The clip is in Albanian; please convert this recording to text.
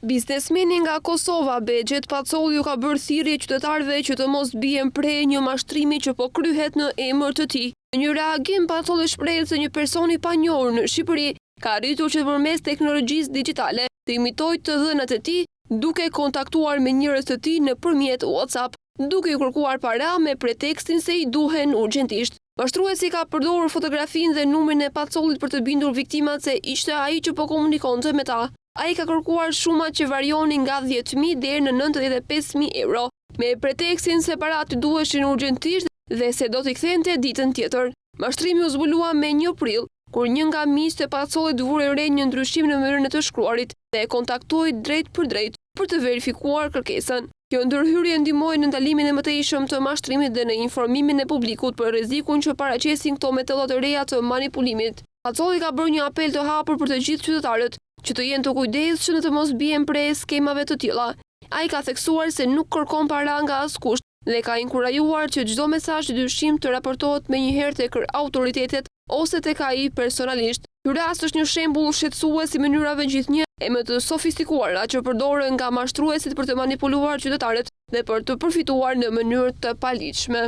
Biznesmeni nga Kosova, Bexhet Pacolli, ka bërë thirrje qytetarëve që të mos bien prej një mashtrimi që po kryhet në emër të tij. Në një reagim, Pacolli shpreh se një person i panjohur në Shqipëri ka arritur që përmes teknologjisë digjitale të imitojë të dhënat e tij, duke kontaktuar me njerëz të tij nëpërmjet WhatsApp, duke i kërkuar para me pretekstin se i duhen urgjentisht. Mashtruesi ka përdorur fotografinë dhe numrin e Pacollit për të bindur viktimat se ishte ai që po komunikonte me ta. Ai ka kërkuar shuma që varionin nga 10.000 deri në 95.000 euro, me pretekstin se paratë i duheshin urgjentisht dhe se do t'i kthente ditën tjetër. Mashtrimi u zbulua me 1 prill, kur një nga miqtë e Pacollit vuri re një ndryshim në mënyrën e të shkruarit dhe e kontaktoi drejt për drejt për të verifikuar kërkesën. Kjo ndërhyrje ndihmoi në ndalimin e mëtejshëm të mashtrimit dhe në informimin e publikut për rrezikun që paraqesin këto metoda të reja të manipulimit. Pacolli ka bërë një apel të hapur për të gjithë qytetarët që të jenë të kujdesshëm në të mos bien prej skemave të tilla. Ai ka theksuar se nuk kërkon para nga askush dhe ka inkurajuar që çdo mesazh dyshim të raportohet menjëherë tek autoritetet ose tek ai personalisht. Ky rast është një shembull shqetësues i mënyrave gjithnjë e më të sofistikuara që përdoren nga mashtruesit për të manipuluar qytetarët dhe për të përfituar në mënyrë të paligjshme.